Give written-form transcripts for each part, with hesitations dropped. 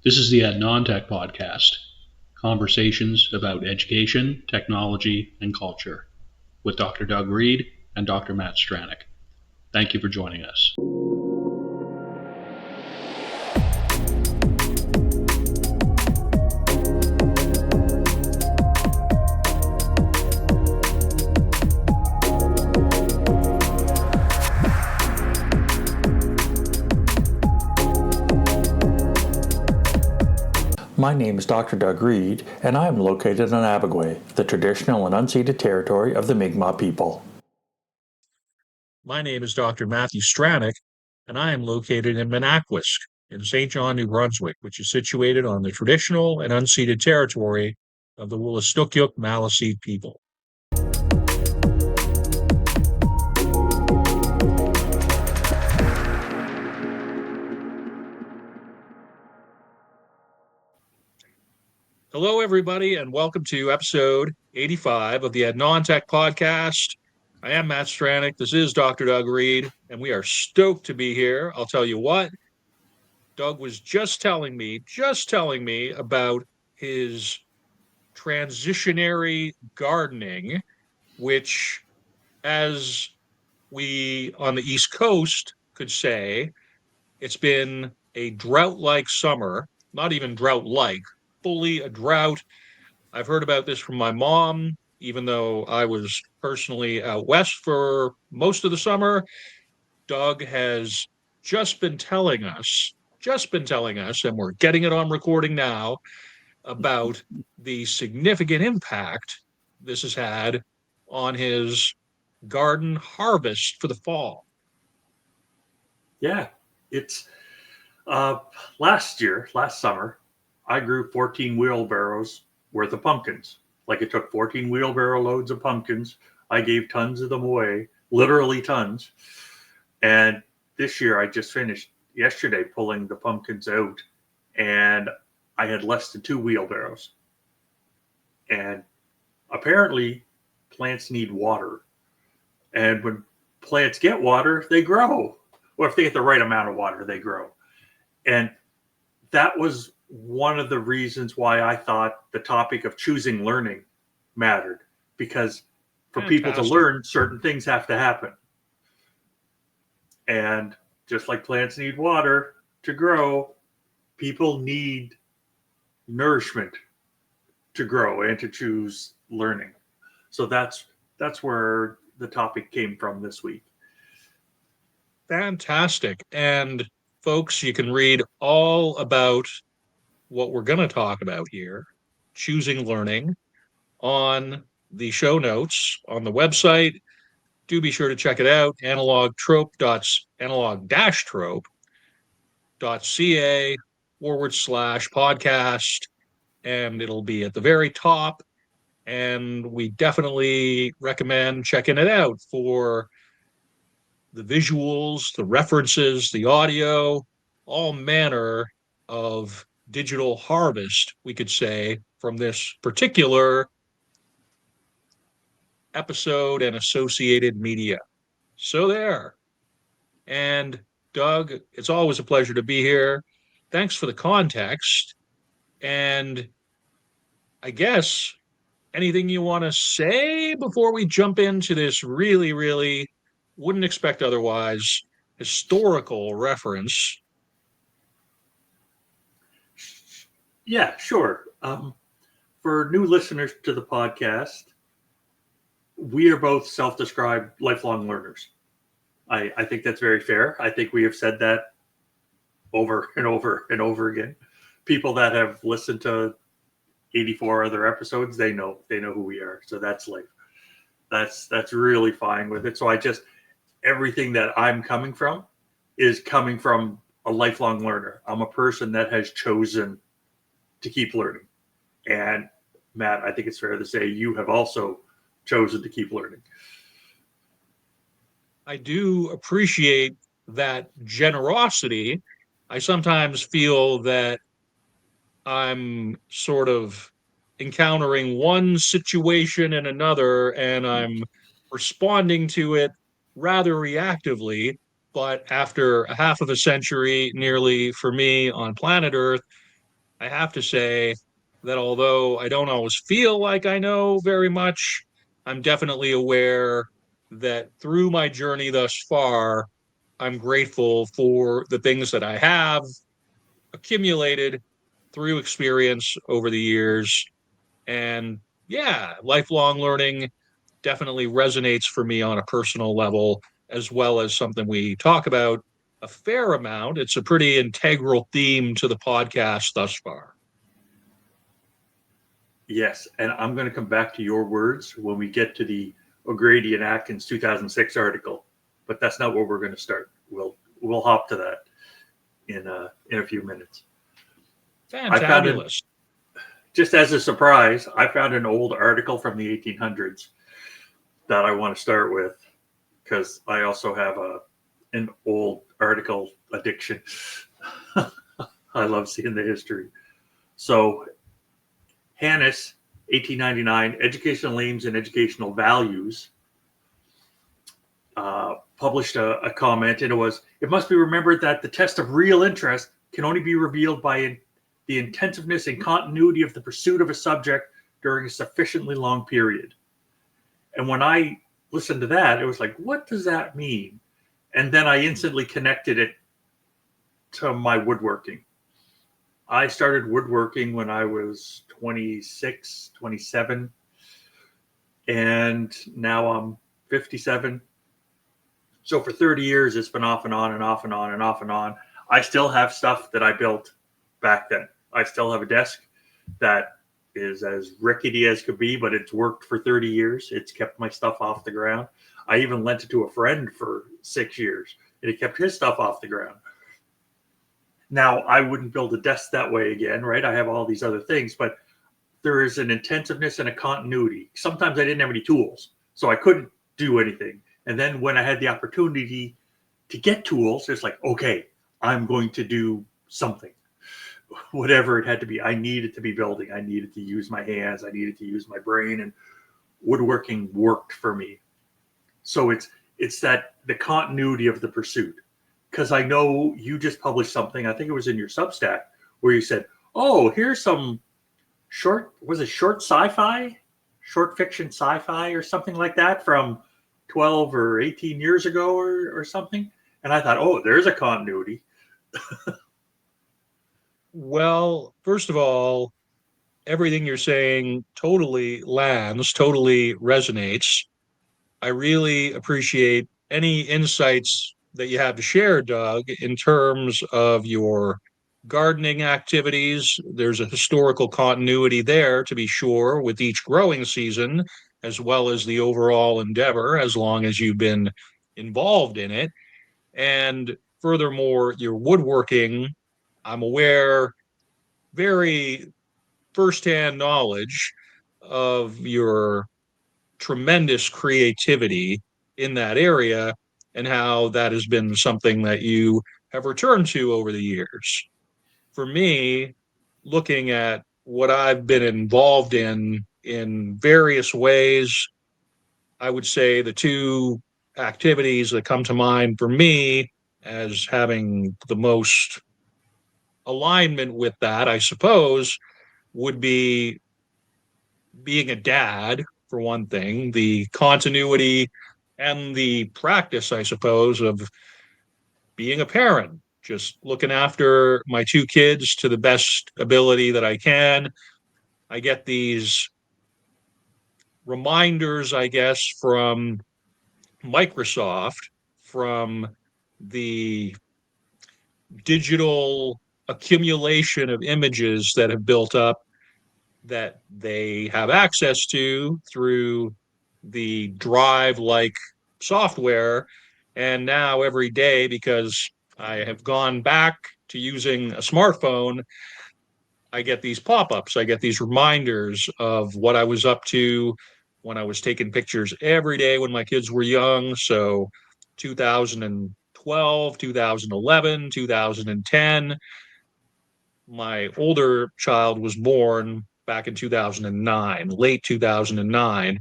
This is the EnT podcast, conversations about education, technology, and culture, with Dr. Doug Reed and Dr. Matt Stranick. Thank you for joining us. My name is Dr. Doug Reed, and I am located in Abagway, the traditional and unceded territory of the Mi'kmaq people. My name is Dr. Matthew Stranick, and I am located in Menakwisk in St. John, New Brunswick, which is situated on the traditional and unceded territory of the Wolastoqiyik Maliseet people. Hello, everybody, and welcome to episode 85 of the EnT podcast. I am Matt Stranick. This is Dr. Doug Reed, and we are stoked to be here. I'll tell you what, Doug was just telling me about his transitionary gardening, which, as we on the East Coast could say, it's been a drought-like summer, not even drought-like, fully a drought. I've heard about this from my mom, even though I was personally out west for most of the summer. Doug has just been telling us, and we're getting it on recording now, about the significant impact this has had on his garden harvest for the fall. Yeah, it's last summer, I grew 14 wheelbarrows worth of pumpkins. Like, it took 14 wheelbarrow loads of pumpkins. I gave tons of them away, literally tons. And this year, I just finished yesterday pulling the pumpkins out, and I had less than 2 wheelbarrows. And apparently, plants need water. And when plants get water, they grow. Or if they get the right amount of water, they grow. And that was one of the reasons why I thought the topic of choosing learning mattered, because for people to learn, certain things have to happen. And just like plants need water to grow, people need nourishment to grow and to choose learning. So that's where the topic came from this week. Fantastic. And folks, you can read all about what we're going to talk about here, choosing learning, on the show notes on the website. Do be sure to check it out, analog-trope.ca/podcast, and it'll be at the very top. And we definitely recommend checking it out for the visuals, the references, the audio, all manner of digital harvest, we could say, from this particular episode and associated media. So there. And Doug, it's always a pleasure to be here. Thanks for the context. And I guess anything you want to say before we jump into this really wouldn't expect otherwise historical reference? Yeah, sure. For new listeners to the podcast, we are both self-described lifelong learners. I think that's very fair. I think we have said that over and over and over again. People that have listened to 84 other episodes, they know who we are. So that's really fine with it. So everything that I'm coming from is coming from a lifelong learner. I'm a person that has chosen to keep learning. And Matt, I think it's fair to say you have also chosen to keep learning. I do appreciate that generosity. I sometimes feel that I'm sort of encountering one situation and another, and I'm responding to it rather reactively. But after a half of a century, nearly, for me on planet Earth, I have to say that although I don't always feel like I know very much, I'm definitely aware that through my journey thus far, I'm grateful for the things that I have accumulated through experience over the years. And yeah, lifelong learning definitely resonates for me on a personal level, as well as something we talk about a fair amount. It's a pretty integral theme to the podcast thus far. Yes, and I'm going to come back to your words when we get to the O'Grady and Atkins 2006 article, but that's not where we're going to start. We'll hop to that in a few minutes. Fantabulous. Just as a surprise, I found an old article from the 1800s that I want to start with because I also have an old article addiction. I love seeing the history. So Hannes, 1899, Educational Aims and Educational Values, published a comment, and it must be remembered that the test of real interest can only be revealed by the intentiveness and continuity of the pursuit of a subject during a sufficiently long period. And when I listened to that, it was like, what does that mean? And then I instantly connected it to my woodworking. I started woodworking when I was 26, 27, and now I'm 57. So for 30 years, it's been off and on and off and on and off and on. I still have stuff that I built back then. I still have a desk that is as rickety as could be, but it's worked for 30 years. It's kept my stuff off the ground. I even lent it to a friend for 6 years, and it kept his stuff off the ground. Now, I wouldn't build a desk that way again, right? I have all these other things, but there is an intentiveness and a continuity. Sometimes I didn't have any tools, so I couldn't do anything. And then when I had the opportunity to get tools, it's like, okay, I'm going to do something. Whatever it had to be, I needed to be building. I needed to use my hands. I needed to use my brain, and woodworking worked for me. So it's that the continuity of the pursuit. Because I know you just published something, I think it was in your Substack, where you said, oh, here's some short sci-fi, short fiction sci-fi or something like that from 12 or 18 years ago or something. And I thought, oh, there's a continuity. Well, first of all, everything you're saying totally lands, totally resonates. I really appreciate any insights that you have to share, Doug, in terms of your gardening activities. There's a historical continuity there, to be sure, with each growing season, as well as the overall endeavor, as long as you've been involved in it. And furthermore, your woodworking, I'm aware, very firsthand knowledge of your tremendous creativity in that area and how that has been something that you have returned to over the years. For me, looking at what I've been involved in various ways, I would say the two activities that come to mind for me as having the most alignment with that, I suppose, would be being a dad, for one thing, the continuity and the practice, I suppose, of being a parent, just looking after my two kids to the best ability that I can. I get these reminders, I guess, from Microsoft, from the digital accumulation of images that have built up that they have access to through the Drive like software. And now every day, because I have gone back to using a smartphone, I get these pop ups, I get these reminders of what I was up to when I was taking pictures every day when my kids were young. So 2012, 2011, 2010. My older child was born back in 2009, late 2009,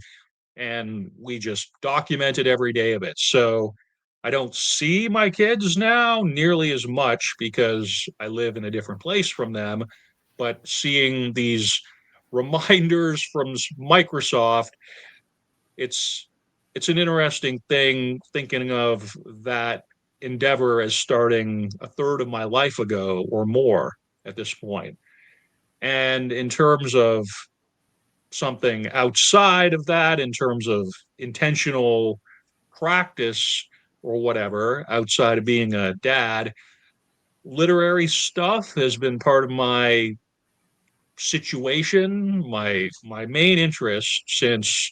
and we just documented every day of it. So I don't see my kids now nearly as much because I live in a different place from them, but seeing these reminders from Microsoft, it's it's an interesting thing thinking of that endeavor as starting a third of my life ago or more at this point. And in terms of something outside of that, in terms of intentional practice or whatever, outside of being a dad, literary stuff has been part of my situation, my main interest since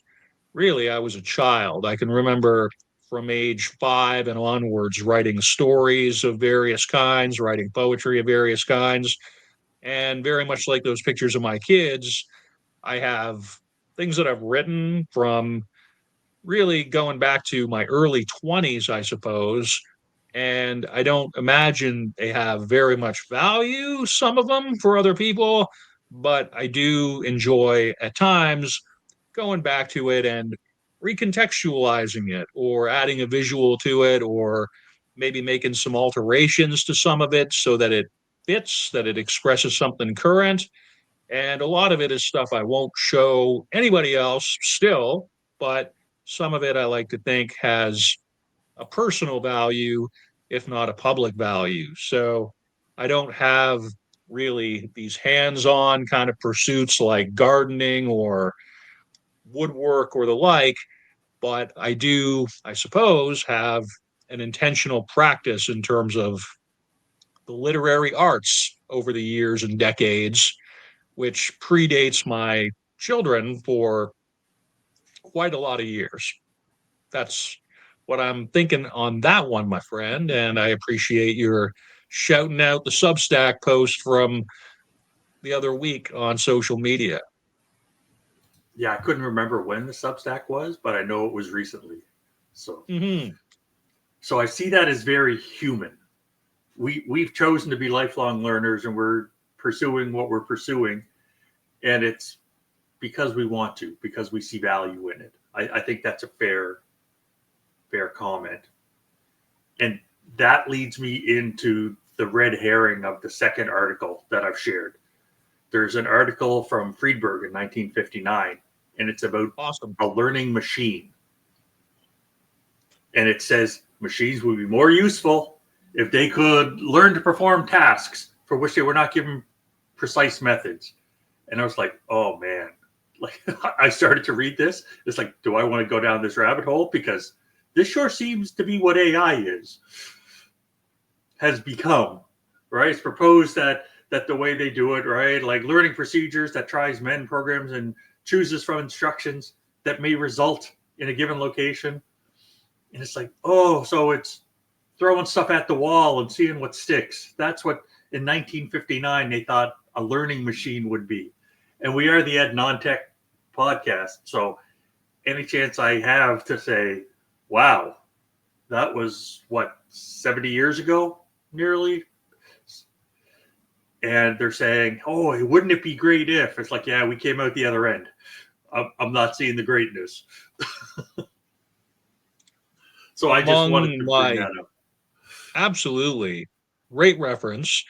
really I was a child. I can remember from age 5 and onwards writing stories of various kinds, writing poetry of various kinds, and very much like those pictures of my kids, I have things that I've written from really going back to my early 20s, I suppose. And I don't imagine they have very much value, some of them for other people, but I do enjoy at times going back to it and recontextualizing it or adding a visual to it or maybe making some alterations to some of it so that it fits, that it expresses something current. And a lot of it is stuff I won't show anybody else still, but some of it I like to think has a personal value, if not a public value. So I don't have really these hands on kind of pursuits like gardening or woodwork or the like, but I do, I suppose, have an intentional practice in terms of the literary arts over the years and decades, which predates my children for quite a lot of years. That's what I'm thinking on that one, my friend. And I appreciate your shouting out the Substack post from the other week on social media. Yeah, I couldn't remember when the Substack was, but I know it was recently. So, Mm-hmm. so I see that as very human. We've chosen to be lifelong learners, and we're pursuing what we're pursuing, and it's because we want to, because we see value in it. I think that's a fair comment, and that leads me into the red herring of the second article that I've shared. There's an article from Friedberg in 1959, and it's about Awesome. a learning machine. And it says machines would be more useful if they could learn to perform tasks for which they were not given precise methods. And I was like, oh man. Like I started to read this. It's like, do I want to go down this rabbit hole? Because this sure seems to be what AI has become, right? It's proposed that the way they do it, right? Like learning procedures that tries men programs and chooses from instructions that may result in a given location. And it's like, oh, so it's throwing stuff at the wall and seeing what sticks. That's what in 1959 they thought a learning machine would be. And we are the Ed Non-Tech podcast. So any chance I have to say, wow, that was what, 70 years ago, nearly? And they're saying, oh, wouldn't it be great if? It's like, yeah, we came out the other end. I'm not seeing the greatness. So I just wanted Among to bring my that up. absolutely great reference.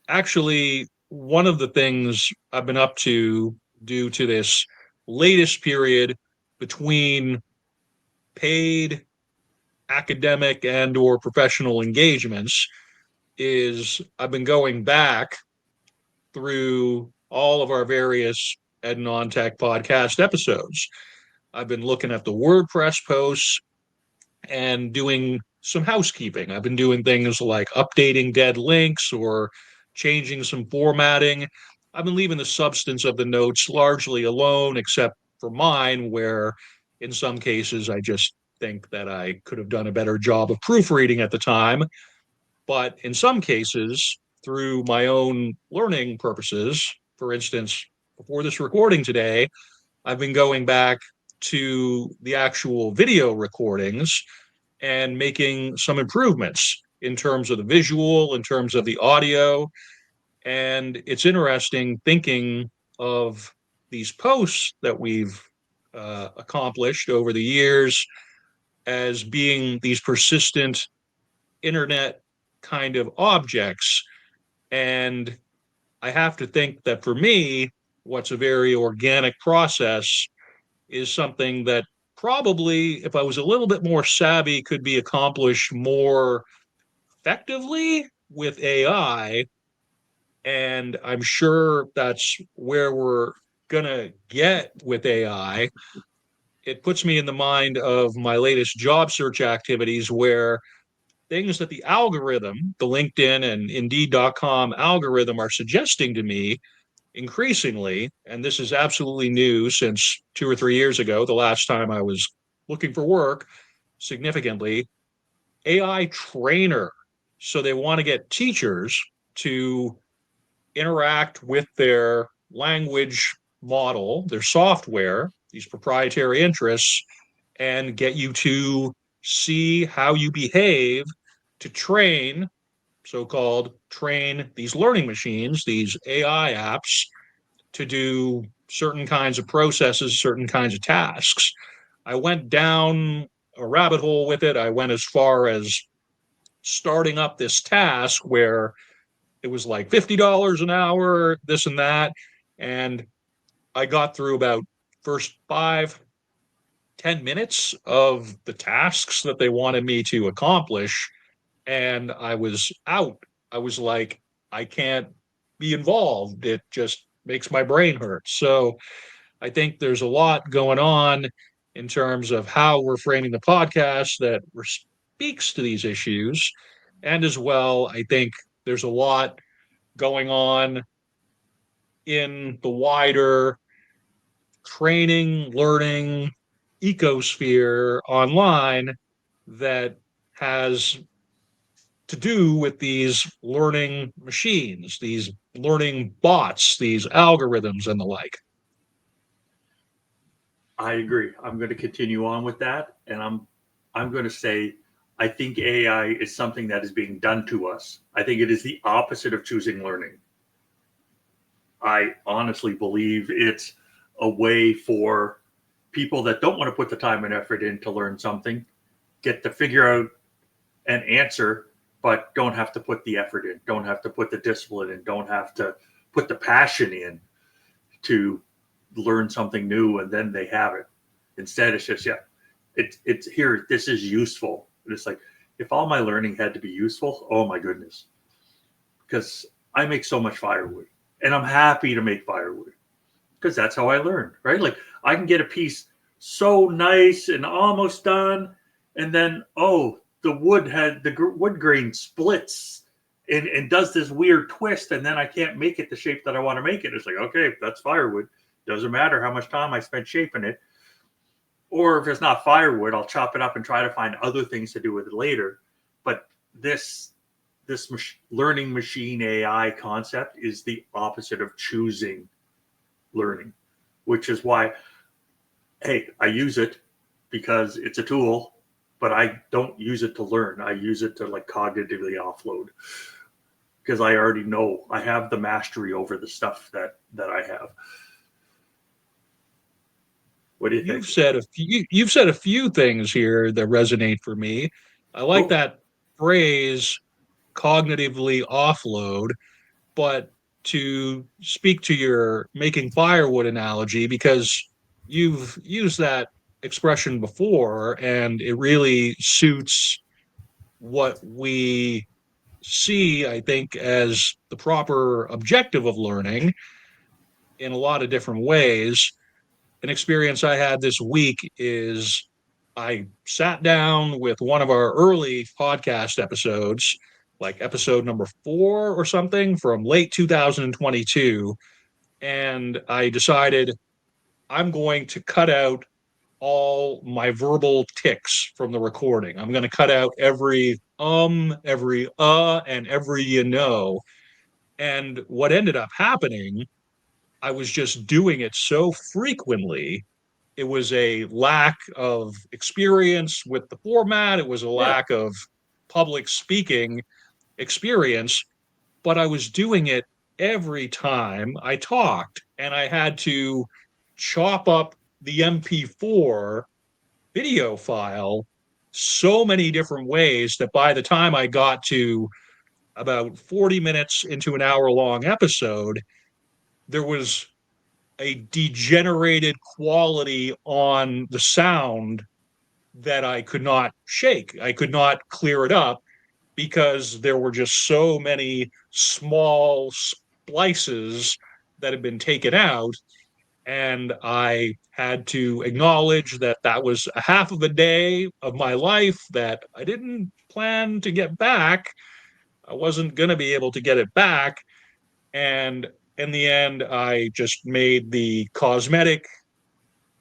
Actually, one of the things I've been up to due to this latest period between paid academic and or professional engagements is I've been going back through all of our various Ed Non-Tech podcast episodes. I've been looking at the WordPress posts and doing some housekeeping. I've been doing things like updating dead links or changing some formatting. I've been leaving the substance of the notes largely alone, except for mine, where in some cases I just think that I could have done a better job of proofreading at the time. But in some cases, through my own learning purposes, for instance, before this recording today, I've been going back to the actual video recordings and making some improvements in terms of the visual, in terms of the audio. And it's interesting thinking of these posts that we've accomplished over the years as being these persistent internet kind of objects. And I have to think that for me, what's a very organic process is something that probably, if I was a little bit more savvy, could be accomplished more effectively with AI. And I'm sure that's where we're going to get with AI. It puts me in the mind of my latest job search activities where things that the algorithm, the LinkedIn and Indeed.com algorithm are suggesting to me increasingly, and this is absolutely new since 2 or 3 years ago, the last time I was looking for work significantly, AI trainer. So they want to get teachers to interact with their language model, their software, these proprietary interests, and get you to see how you behave to train, so called train these learning machines, these AI apps, to do certain kinds of processes, certain kinds of tasks. I went down a rabbit hole with it. I went as far as starting up this task where it was like $50 an hour, this and that. And I got through about first 5, 10 minutes of the tasks that they wanted me to accomplish. And I was out. I was like, I can't be involved. It just makes my brain hurt. So I think there's a lot going on in terms of how we're framing the podcast that speaks to these issues. And as well, I think there's a lot going on in the wider training, learning ecosphere online that has to do with these learning machines, these learning bots, these algorithms, and the like. I agree. I'm going to continue on with that, and I'm going to say I think AI is something that is being done to us. I think it is the opposite of choosing learning. I honestly believe it's a way for people that don't want to put the time and effort in to learn something get to figure out an answer, but don't have to put the effort in, don't have to put the discipline in, don't have to put the passion in to learn something new, and then they have it. Instead, it's just, it's here, this is useful. And it's like, if all my learning had to be useful, oh my goodness. Because I make so much firewood, and I'm happy to make firewood because that's how I learned, right? Like I can get a piece so nice and almost done, and then, oh, the wood grain splits and does this weird twist, and then I can't make it the shape that I want to make it. It's like, okay, that's firewood. Doesn't matter how much time I spent shaping it. Or if it's not firewood, I'll chop it up and try to find other things to do with it later. But this learning machine AI concept is the opposite of choosing learning, which is why, hey, I use it because it's a tool, but I don't use it to learn. I use it to like cognitively offload because I already know I have the mastery over the stuff that I have. What do you think? You've said a few things here that resonate for me. I like that phrase, cognitively offload, but to speak to your making firewood analogy, because you've used that expression before, and it really suits what we see, I think, as the proper objective of learning in a lot of different ways. An experience I had this week is I sat down with one of our early podcast episodes, like episode number 4 or something from late 2022. And I decided I'm going to cut out all my verbal tics from the recording. I'm going to cut out every every and every And what ended up happening, I was just doing it so frequently. It was a lack of experience with the format. It was a Yeah. lack of public speaking experience, but I was doing it every time I talked, and I had to chop up the MP4 video file so many different ways that by the time I got to about 40 minutes into an hour-long episode, there was a degenerated quality on the sound that I could not shake. I could not clear it up because there were just so many small splices that had been taken out. And I had to acknowledge that that was a half of a day of my life that I didn't plan to get back. I wasn't going to be able to get it back. And in the end, I just made the cosmetic,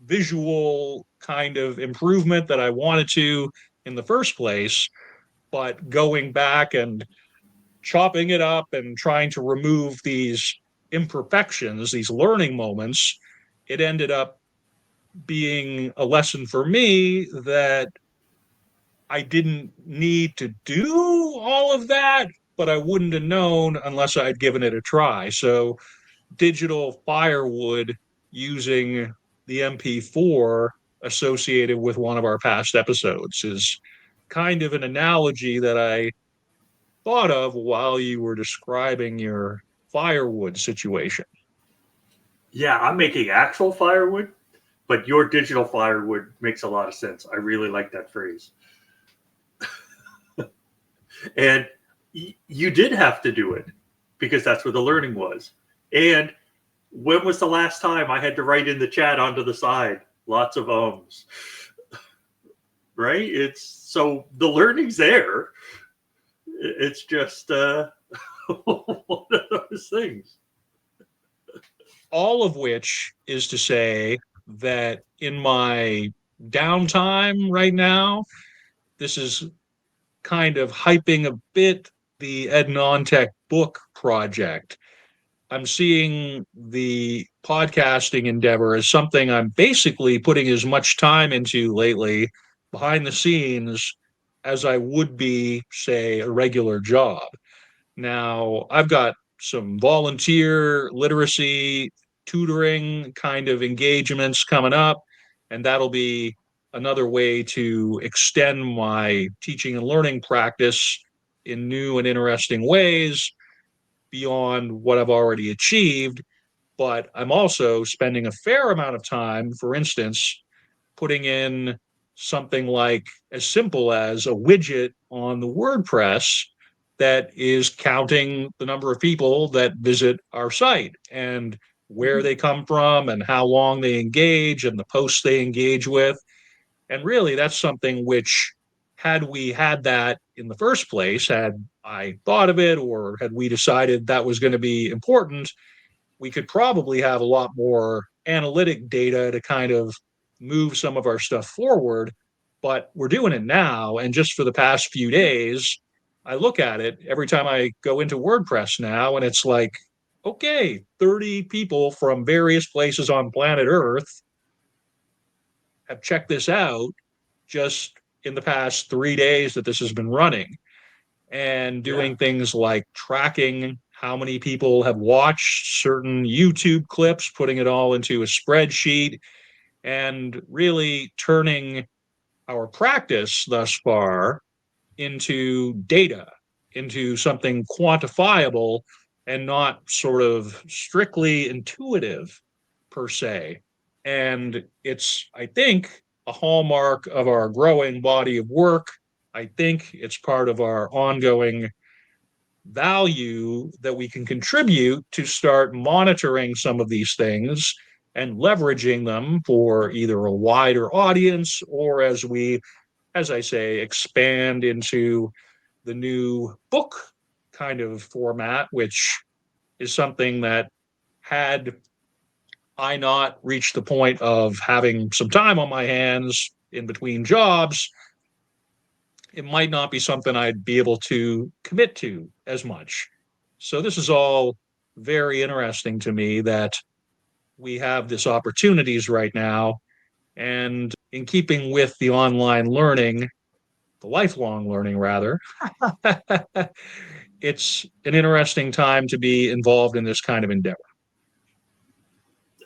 visual kind of improvement that I wanted to in the first place. But going back and chopping it up and trying to remove these imperfections, these learning moments, it ended up being a lesson for me that I didn't need to do all of that, but I wouldn't have known unless I'd given it a try. So, digital firewood using the MP4 associated with one of our past episodes is kind of an analogy that I thought of while you were describing your firewood situation. Yeah, I'm making actual firewood, but your digital firewood makes a lot of sense. I really like that phrase. And you did have to do it because that's where the learning was. And when was the last time I had to write in the chat onto the side? Lots of ums. Right? It's so the learning's there. It's just one of those things. All of which is to say that in my downtime right now, this is kind of hyping a bit the Ed Nontech book project. I'm seeing the podcasting endeavor as something I'm basically putting as much time into lately behind the scenes as I would be, say, a regular job. Now, I've got some volunteer literacy tutoring kind of engagements coming up, and that'll be another way to extend my teaching and learning practice in new and interesting ways beyond what I've already achieved. But I'm also spending a fair amount of time, for instance, putting in something like as simple as a widget on the WordPress that is counting the number of people that visit our site and where they come from and how long they engage and the posts they engage with. And really, that's something which, had we had that in the first place, had I thought of it or had we decided that was going to be important, we could probably have a lot more analytic data to kind of move some of our stuff forward. But we're doing it now. And just for the past few days, I look at it every time I go into WordPress now, and it's like, okay, 30 people from various places on planet Earth have checked this out just in the past 3 days that this has been running, and Yeah. doing things like tracking how many people have watched certain YouTube clips, putting it all into a spreadsheet, and really turning our practice thus far into data, into something quantifiable and not sort of strictly intuitive per se. And it's, I think, a hallmark of our growing body of work. I think it's part of our ongoing value that we can contribute to start monitoring some of these things and leveraging them for either a wider audience or as I say, expand into the new book kind of format, which is something that, had I not reached the point of having some time on my hands in between jobs, it might not be something I'd be able to commit to as much. So this is all very interesting to me that we have this opportunities right now. And in keeping with the online learning, the lifelong learning rather, it's an interesting time to be involved in this kind of endeavor.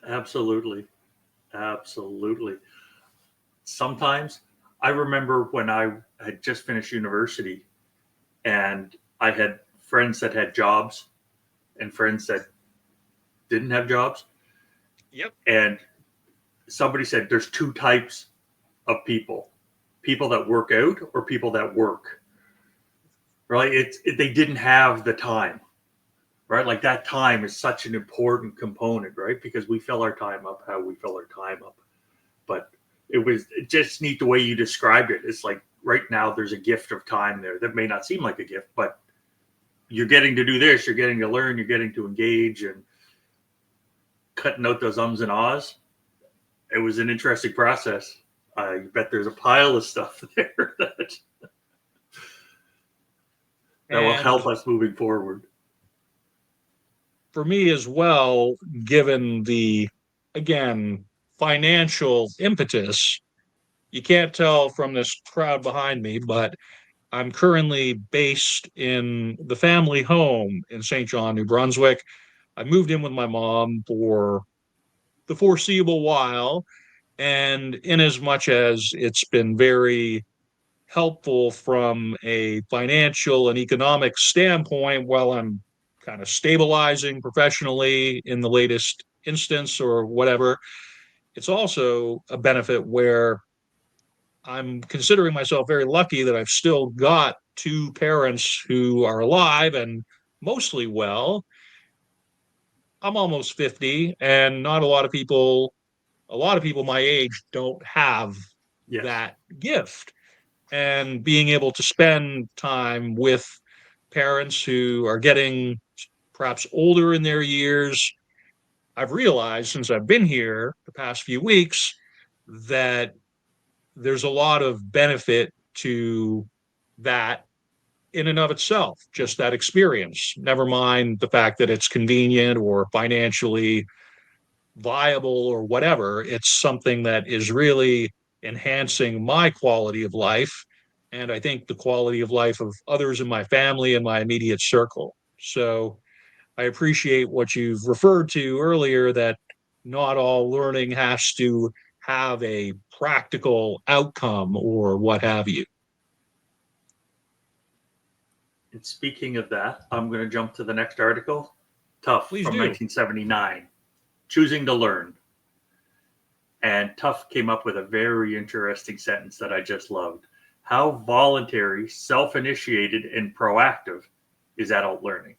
Absolutely. Absolutely. Sometimes I remember when I had just finished university and I had friends that had jobs and friends that didn't have jobs. Yep. And somebody said there's two types of people that work out or people that work. Right? They didn't have the time. Right? Like that time is such an important component, right? Because we fill our time up how we fill our time up. But it just neat the way you described it. It's like right now there's a gift of time there that may not seem like a gift, but you're getting to do this, you're getting to learn, you're getting to engage and cutting out those ums and ahs. It was an interesting process. I bet there's a pile of stuff there that will help us moving forward. For me as well, given the, again, financial impetus, you can't tell from this crowd behind me, but I'm currently based in the family home in St. John, New Brunswick. I moved in with my mom for the foreseeable while, and in as much as it's been very helpful from a financial and economic standpoint while I'm kind of stabilizing professionally in the latest instance or whatever, it's also a benefit where I'm considering myself very lucky that I've still got two parents who are alive and mostly well. I'm almost 50, and not a lot of people my age don't have Yes. that gift. And being able to spend time with parents who are getting perhaps older in their years, I've realized since I've been here the past few weeks that there's a lot of benefit to that in and of itself, just that experience. Never mind the fact that it's convenient or financially viable or whatever. It's something that is really enhancing my quality of life. And I think the quality of life of others in my family and my immediate circle. So I appreciate what you've referred to earlier, that not all learning has to have a practical outcome or what have you. And speaking of that, I'm going to jump to the next article. Tough Please from do. 1979, Choosing to Learn. And Tough came up with a very interesting sentence that I just loved. How voluntary, self-initiated, and proactive is adult learning?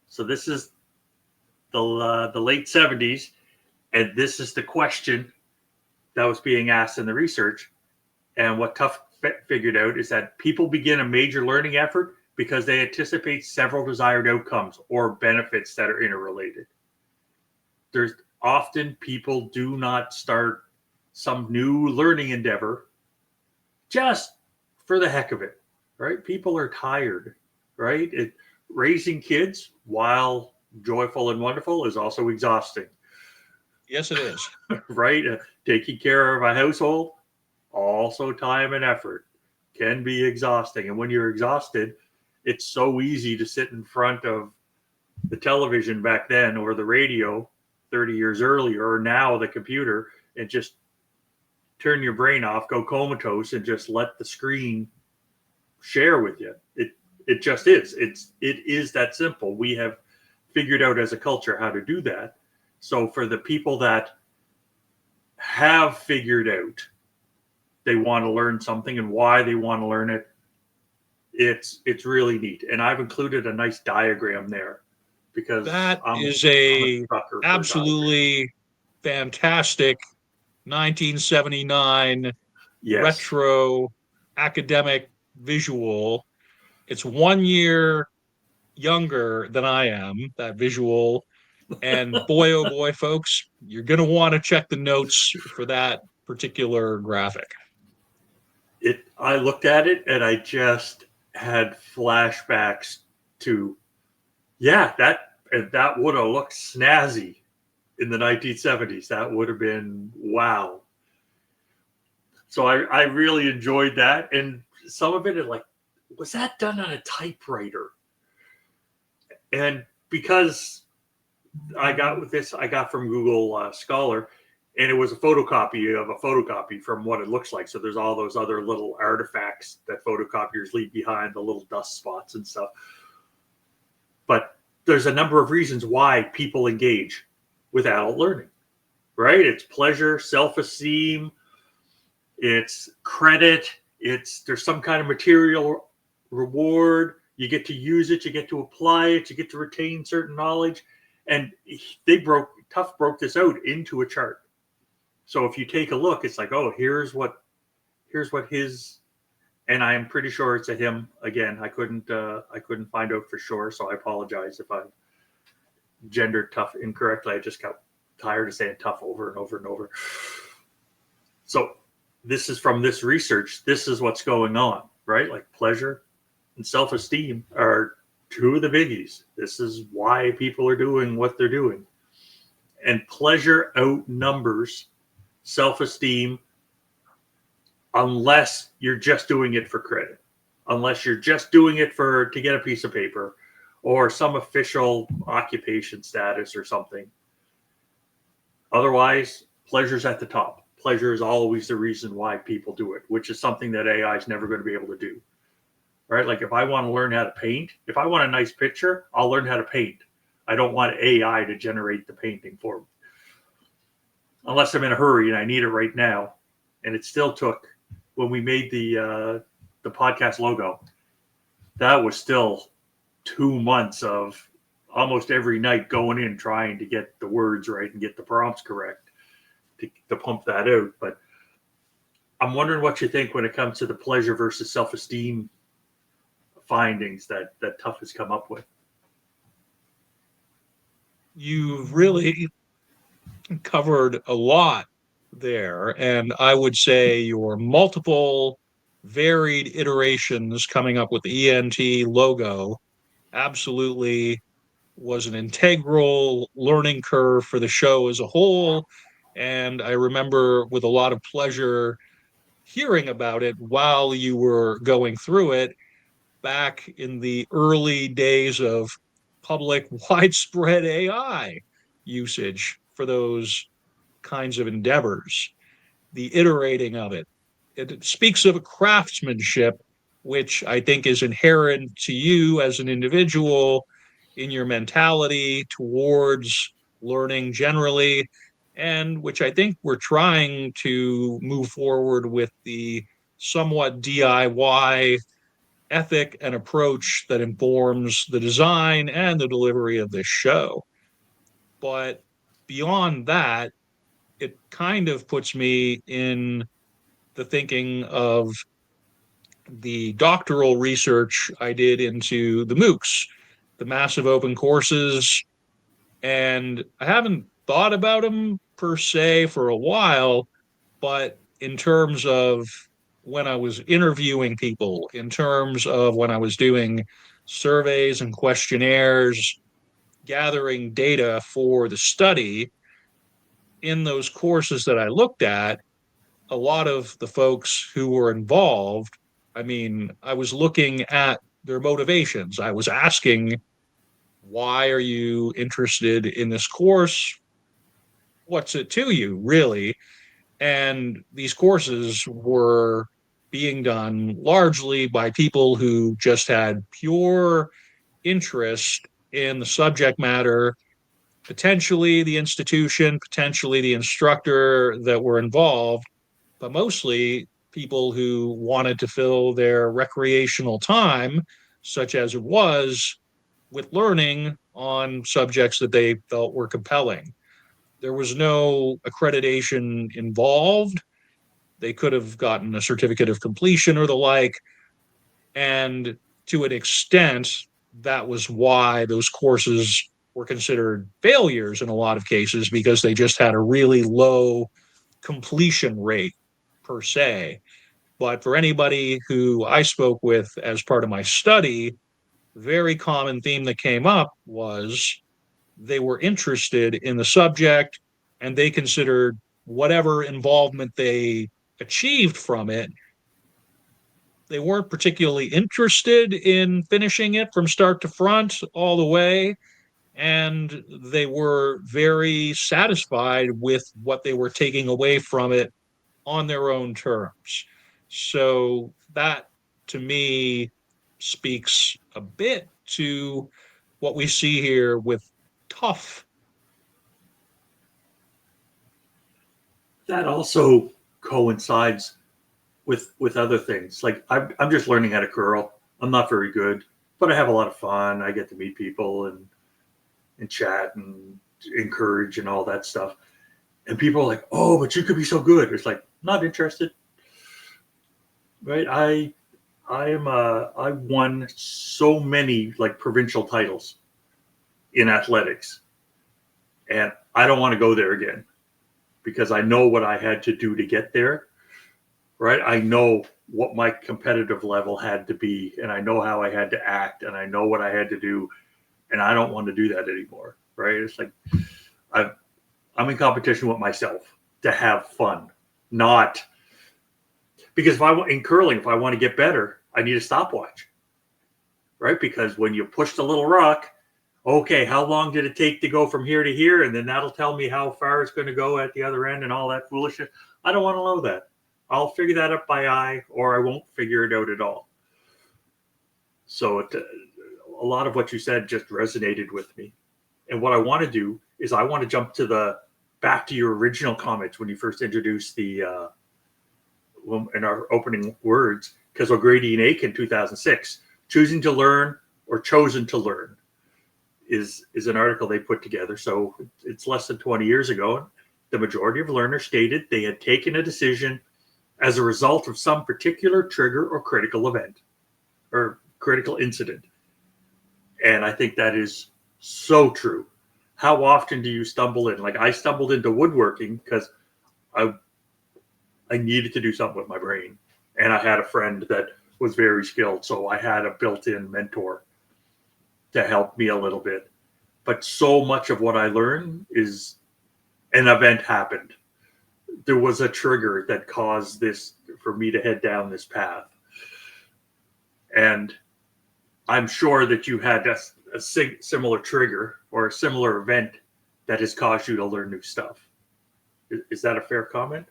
So this is the late 70s, and this is the question that was being asked in the research. And what Tough figured out is that people begin a major learning effort because they anticipate several desired outcomes or benefits that are interrelated. There's often people do not start some new learning endeavor just for the heck of it, right? People are tired, right? Raising kids, while joyful and wonderful, is also exhausting. Yes, it is. Right? Taking care of a household, also time and effort, can be exhausting. And when you're exhausted, it's so easy to sit in front of the television back then or the radio 30 years earlier, or now the computer, and just turn your brain off, go comatose, and just let the screen share with you. It just is. It is that simple. We have figured out as a culture how to do that. So for the people that have figured out they want to learn something and why they want to learn it, it's really neat. And I've included a nice diagram there because that is I'm a sucker for absolutely fantastic 1979 yes. retro academic visual. It's 1 year younger than I am, that visual. And boy, oh boy, folks, you're going to want to check the notes for that particular graphic. I looked at it and I just had flashbacks to, yeah, that would have looked snazzy in the 1970s. That would have been wow. So I really enjoyed that. And some of it is like, was that done on a typewriter? And because I got from Google Scholar, and it was a photocopy of a photocopy from what it looks like. So there's all those other little artifacts that photocopiers leave behind, the little dust spots and stuff. there's a number of reasons why people engage with adult learning, right? It's pleasure, self-esteem, it's credit, there's some kind of material reward. You get to use it, you get to apply it, you get to retain certain knowledge. And Tough broke this out into a chart. So if you take a look, it's like, oh, here's what his, and I'm pretty sure it's a him. Again, I couldn't find out for sure, so I apologize if I gendered Tough incorrectly. I just got tired of saying Tough over and over and over. So this is from this research. This is what's going on, right? Like pleasure and self-esteem are two of the biggies. This is why people are doing what they're doing. And pleasure outnumbers self-esteem unless you're just doing it for credit, unless you're just doing it to get a piece of paper or some official occupation status or something. Otherwise, pleasure's at the top. Pleasure is always the reason why people do it, which is something that AI is never going to be able to do. Right? Like if I want to learn how to paint, if I want a nice picture, I'll learn how to paint. I don't want AI to generate the painting for me. Unless I'm in a hurry and I need it right now. And it still took, when we made the podcast logo, that was still 2 months of almost every night going in trying to get the words right and get the prompts correct to pump that out. But I'm wondering what you think when it comes to the pleasure versus self-esteem findings that Tough has come up with. You've really covered a lot there, and I would say your multiple varied iterations coming up with the ENT logo absolutely was an integral learning curve for the show as a whole. And I remember with a lot of pleasure hearing about it while you were going through it back in the early days of public widespread AI usage for those kinds of endeavors, the iterating of it. It speaks of a craftsmanship, which I think is inherent to you as an individual in your mentality towards learning generally, and which I think we're trying to move forward with the somewhat DIY ethic and approach that informs the design and the delivery of this show. But beyond that, it kind of puts me in the thinking of the doctoral research I did into the MOOCs, the massive open courses, and I haven't thought about them per se for a while, but in terms of when I was interviewing people, in terms of when I was doing surveys and questionnaires, gathering data for the study, in those courses that I looked at, a lot of the folks who were involved, I mean, I was looking at their motivations. I was asking, why are you interested in this course? What's it to you, really? And these courses were being done largely by people who just had pure interest in the subject matter, potentially the institution, potentially the instructor that were involved, but mostly people who wanted to fill their recreational time, such as it was, with learning on subjects that they felt were compelling. There was no accreditation involved. They could have gotten a certificate of completion or the like. And to an extent, that was why those courses were considered failures in a lot of cases, because they just had a really low completion rate per se. But for anybody who I spoke with as part of my study, very common theme that came up was they were interested in the subject and they considered whatever involvement they achieved from it, they weren't particularly interested in finishing it from start to front all the way. And they were very satisfied with what they were taking away from it on their own terms. So that to me speaks a bit to what we see here with tough. That also coincides with other things. Like I'm just learning how to curl. I'm not very good, but I have a lot of fun. I get to meet people and chat and encourage and all that stuff. And people are like, "Oh, but you could be so good." It's like, not interested, right? I won so many like provincial titles in athletics, and I don't want to go there again because I know what I had to do to get there, right? I know what my competitive level had to be, and I know how I had to act, and I know what I had to do, and I don't want to do that anymore, right? It's like I'm in competition with myself to have fun, not because in curling, if I want to get better, I need a stopwatch, right? Because when you push the little rock, okay, how long did it take to go from here to here? And then that'll tell me how far it's going to go at the other end and all that foolishness. I don't want to know that. I'll figure that out by eye, or I won't figure it out at all. So a lot of what you said just resonated with me. And what I want to do is I want to jump back to your original comments when you first introduced the in our opening words, because O'Grady and Aiken 2006, choosing to learn or chosen to learn is an article they put together. So it's less than 20 years ago. The majority of learners stated they had taken a decision as a result of some particular trigger or critical event or critical incident. And I think that is so true. How often do you stumble in? Like I stumbled into woodworking because I needed to do something with my brain. And I had a friend that was very skilled. So I had a built-in mentor to help me a little bit. But so much of what I learned is an event happened. There was a trigger that caused this for me to head down this path. And I'm sure that you had a similar trigger or a similar event that has caused you to learn new stuff. Is that a fair comment?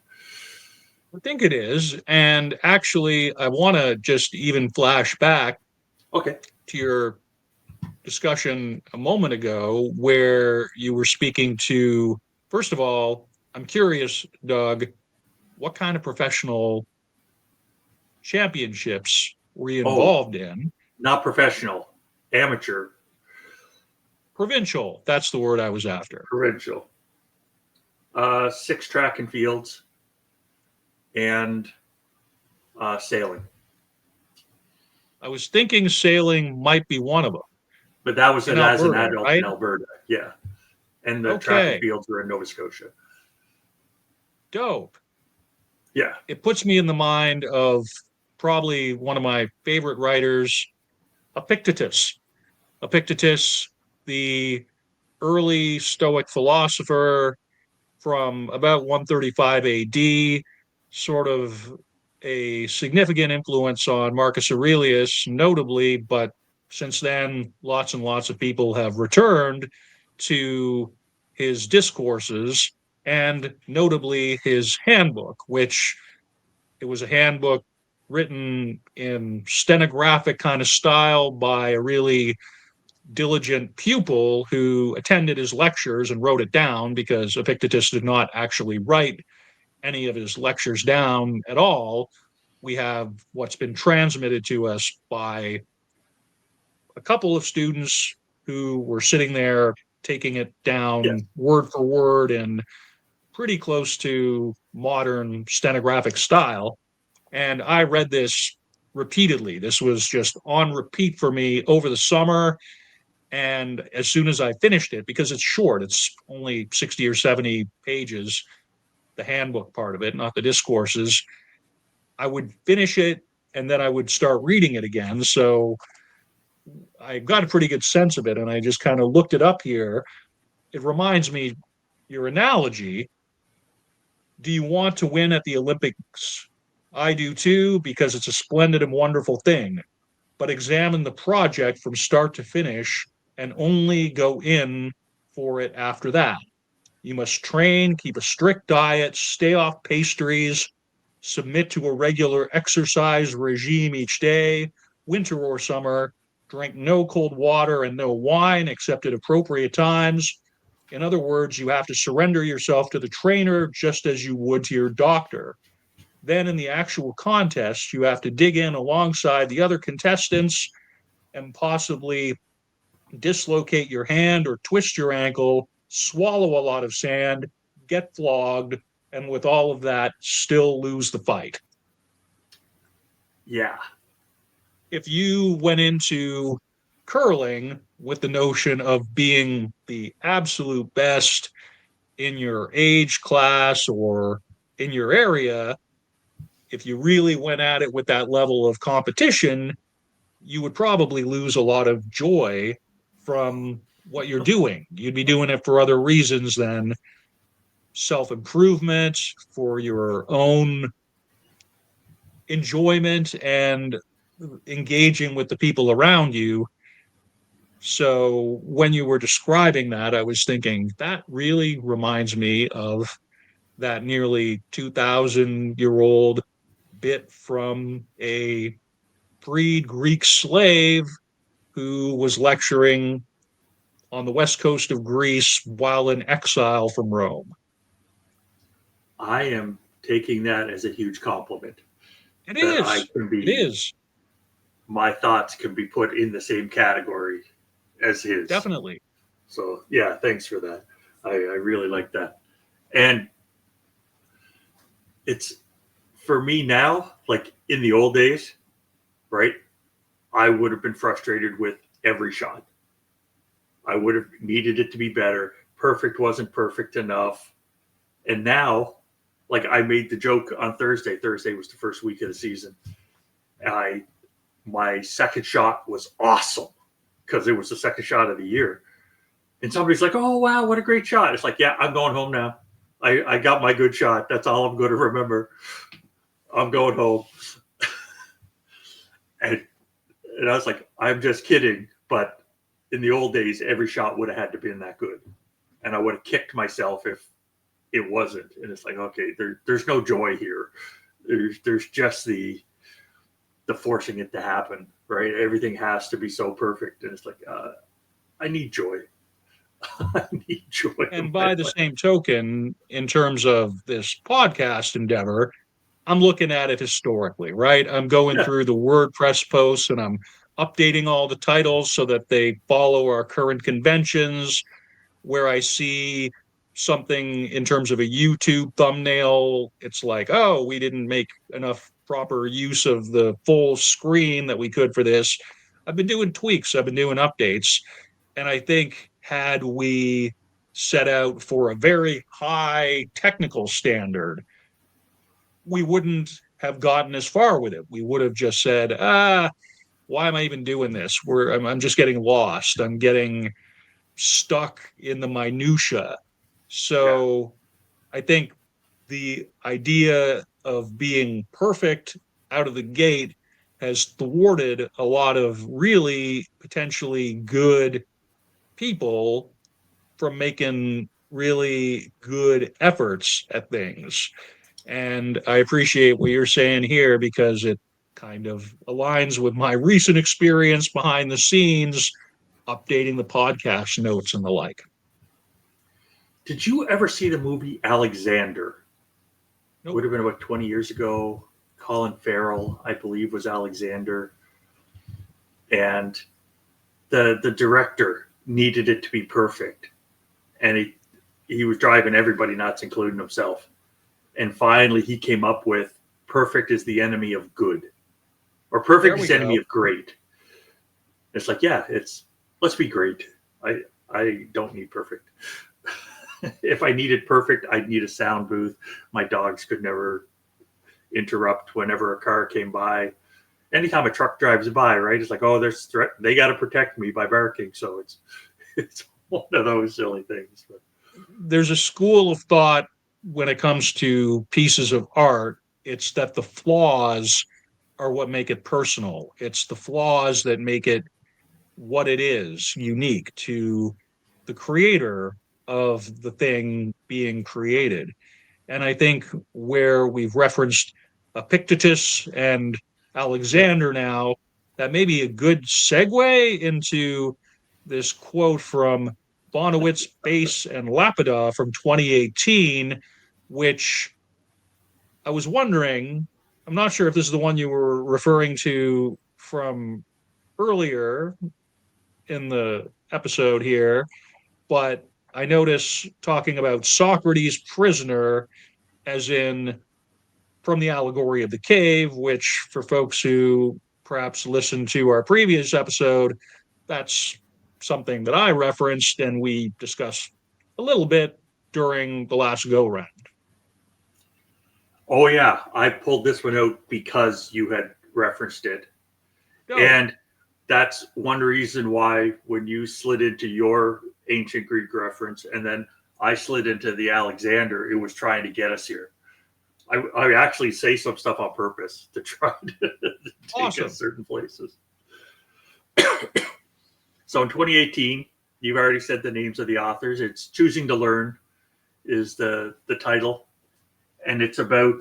I think it is. And actually, I want to just even flash back Okay. to your discussion a moment ago where you were speaking to, first of all, I'm curious, Doug, what kind of professional championships were you Oh, involved in? not professional, amateur, Provincial, that's the word I was after. provincial. 6 track and fields and sailing. I was thinking sailing might be one of them. But that was In as an Alberta, adult right? in Alberta. Yeah. And the track and Okay, fields were in Nova Scotia. dope. Yeah. It puts me in the mind of probably one of my favorite writers, Epictetus. Epictetus, the early Stoic philosopher from about 135 AD, sort of a significant influence on Marcus Aurelius, notably, but since then, lots and lots of people have returned to his discourses and notably his handbook, which it was a handbook written in stenographic kind of style by a really diligent pupil who attended his lectures and wrote it down because Epictetus did not actually write any of his lectures down at all. We have what's been transmitted to us by a couple of students who were sitting there taking it Yes. down word for word and pretty close to modern stenographic style. And I read this repeatedly. This was just on repeat for me over the summer. And as soon as I finished it, because it's short, it's only 60 or 70 pages, the handbook part of it, not the discourses, I would finish it and then I would start reading it again. So I got a pretty good sense of it. And I just kind of looked it up here. It reminds me, your analogy, do you want to win at the Olympics? I do too, because it's a splendid and wonderful thing. But examine the project from start to finish and only go in for it after that. You must train, keep a strict diet, stay off pastries, submit to a regular exercise regime each day, winter or summer, drink no cold water and no wine except at appropriate times. In other words, you have to surrender yourself to the trainer just as you would to your doctor. Then in the actual contest, you have to dig in alongside the other contestants and possibly dislocate your hand or twist your ankle, swallow a lot of sand, get flogged, and with all of that, still lose the fight. Yeah. If you went into curling with the notion of being the absolute best in your age class or in your area, if you really went at it with that level of competition, you would probably lose a lot of joy from what you're doing. You'd be doing it for other reasons than self improvement, for your own enjoyment and engaging with the people around you. So when you were describing that, I was thinking that really reminds me of that nearly 2,000-year-old bit from a freed Greek slave who was lecturing on the west coast of Greece while in exile from Rome. I am taking that as a huge compliment. It That I is. can It be, is. my thoughts can be put in the same category as his. Definitely. So yeah, thanks for that. I really like that. And it's for me now, like in the old days, right? I would have been frustrated with every shot. I would have needed it to be better. Perfect wasn't perfect enough. And now, like I made the joke on Thursday. Thursday was the first week of the season. My second shot was awesome because it was the second shot of the year. And somebody's like, "Oh wow, what a great shot!" It's like, "Yeah, I'm going home now. I got my good shot. That's all I'm going to remember. I'm going home." and I was like, "I'm just kidding." But in the old days, every shot would have had to been that good, and I would have kicked myself if it wasn't. And it's like, okay, there's no joy here. There's just the forcing it to happen, right? Everything has to be so perfect, and it's like, I need joy. I need joy. And by the same token, in terms of this podcast endeavor, I'm looking at it historically, right? I'm going through the WordPress posts and I'm updating all the titles so that they follow our current conventions. Where I see something in terms of a YouTube thumbnail, it's like, oh, we didn't make enough proper use of the full screen that we could for this. I've been doing tweaks, I've been doing updates. And I think had we set out for a very high technical standard, we wouldn't have gotten as far with it. We would have just said, why am I even doing this? I'm just getting lost. I'm getting stuck in the minutia. So I think the idea of being perfect out of the gate has thwarted a lot of really potentially good people from making really good efforts at things. And I appreciate what you're saying here because it kind of aligns with my recent experience behind the scenes, updating the podcast notes and the like. Did you ever see the movie Alexander? Nope. Would have been about 20 years ago. Colin Farrell, I believe, was Alexander. And the director needed it to be perfect. And he was driving everybody nuts, including himself. And finally, he came up with perfect is the enemy of good. Or perfect is the enemy of great. It's like, yeah, let's be great. I don't need perfect. If I needed perfect, I'd need a sound booth. My dogs could never interrupt whenever a car came by. Anytime a truck drives by, right? It's like, oh, there's threat. They got to protect me by barking. So it's one of those silly things. But there's a school of thought when it comes to pieces of art. It's that the flaws are what make it personal. It's the flaws that make it what it is, unique to the creator of the thing being created. And I think where we've referenced Epictetus and Alexander now, that may be a good segue into this quote from Bonowitz, Bass, and Lapidoff from 2018, which I was wondering, I'm not sure if this is the one you were referring to from earlier in the episode here, but I notice talking about Socrates' prisoner, as in from the allegory of the cave, which for folks who perhaps listened to our previous episode, that's something that I referenced and we discussed a little bit during the last go round. Oh yeah, I pulled this one out because you had referenced it. Oh. And that's one reason why when you slid into your ancient Greek reference and then I slid into the Alexander, it was trying to get us here. I actually say some stuff on purpose to try to take us certain places. So in 2018, you've already said the names of the authors. It's Choosing to Learn is the title. And it's about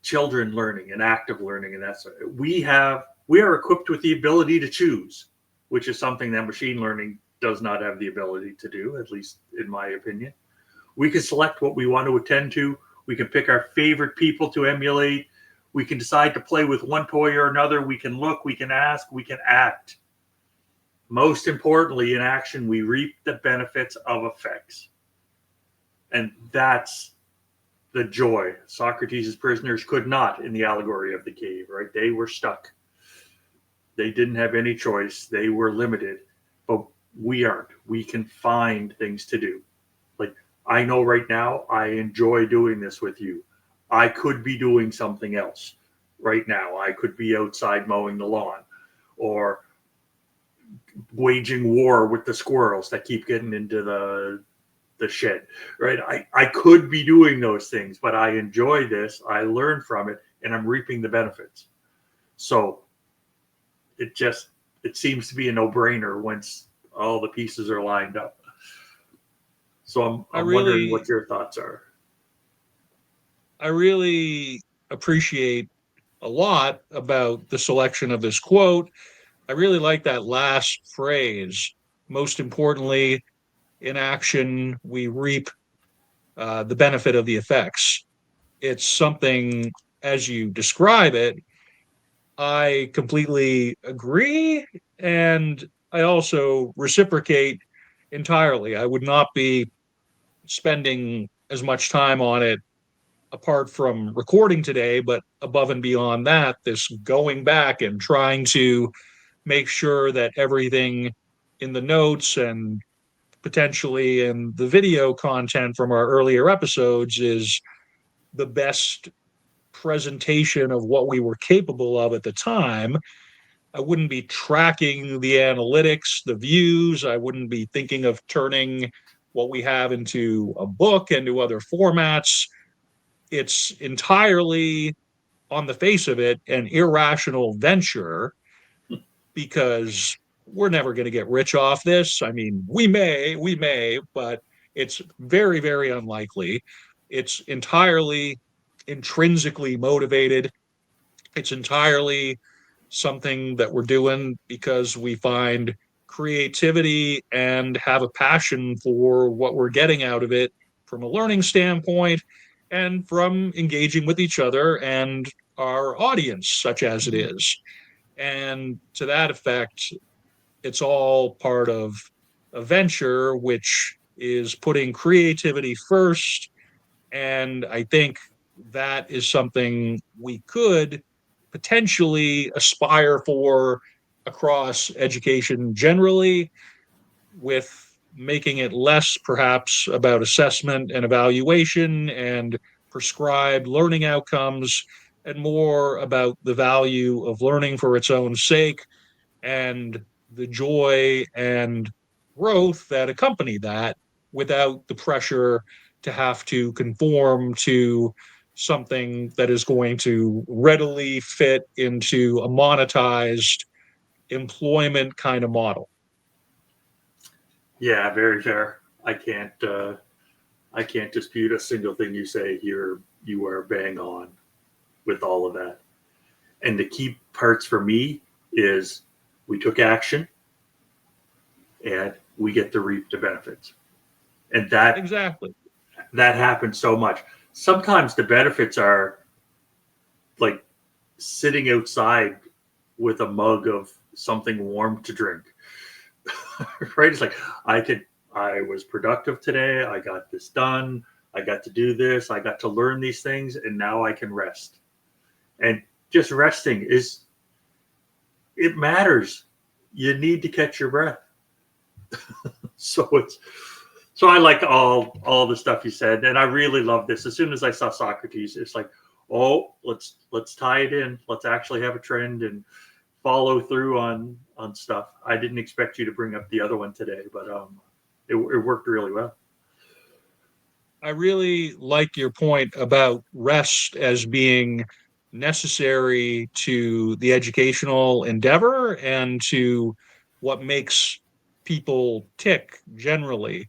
children learning and active learning. And that's, we are equipped with the ability to choose, which is something that machine learning does not have the ability to do, at least in my opinion. We can select what we want to attend to. We can pick our favorite people to emulate. We can decide to play with one toy or another. We can look, we can ask, we can act. Most importantly, in action, we reap the benefits of effects. And that's the joy. Socrates' prisoners could not in the allegory of the cave, right? They were stuck. They didn't have any choice. They were limited. But we aren't. We can find things to do. Like, I know right now I enjoy doing this with you. I could be doing something else right now. I could be outside mowing the lawn or waging war with the squirrels that keep getting into the shed, right? I could be doing those things, but I enjoy this. I learn from it and I'm reaping the benefits. So it seems to be a no-brainer once all the pieces are lined up. So I'm wondering what your thoughts are. I really appreciate a lot about the selection of this quote. I really like that last phrase. Most importantly, in action, we reap the benefit of the effects. It's something, as you describe it, I completely agree. And I also reciprocate entirely. I would not be spending as much time on it apart from recording today, but above and beyond that, this going back and trying to make sure that everything in the notes and potentially in the video content from our earlier episodes is the best presentation of what we were capable of at the time. I wouldn't be tracking the analytics, the views. I wouldn't be thinking of turning what we have into a book, into other formats. It's entirely, on the face of it, an irrational venture because we're never going to get rich off this. I mean, we may, but it's very, very unlikely. It's entirely intrinsically motivated. It's entirely something that we're doing because we find creativity and have a passion for what we're getting out of it from a learning standpoint and from engaging with each other and our audience, such as it is. And to that effect, it's all part of a venture which is putting creativity first. And I think that is something we could potentially aspire for across education generally, with making it less perhaps about assessment and evaluation and prescribed learning outcomes and more about the value of learning for its own sake and the joy and growth that accompany that without the pressure to have to conform to something that is going to readily fit into a monetized employment kind of model. Yeah, very fair. I can't dispute a single thing you say here. You are bang on with all of that. And the key parts for me is we took action and we get to reap the benefits. And Exactly. that happens so much. Sometimes the benefits are like sitting outside with a mug of something warm to drink. Right? It's like I was productive today. I got this done. I got to do this. I got to learn these things, and now I can rest. And just resting it matters. You need to catch your breath. So I like all the stuff you said, and I really love this. As soon as I saw Socrates, it's like, oh, let's tie it in. Let's actually have a trend and follow through on stuff. I didn't expect you to bring up the other one today, but it worked really well. I really like your point about rest as being necessary to the educational endeavor and to what makes people tick generally.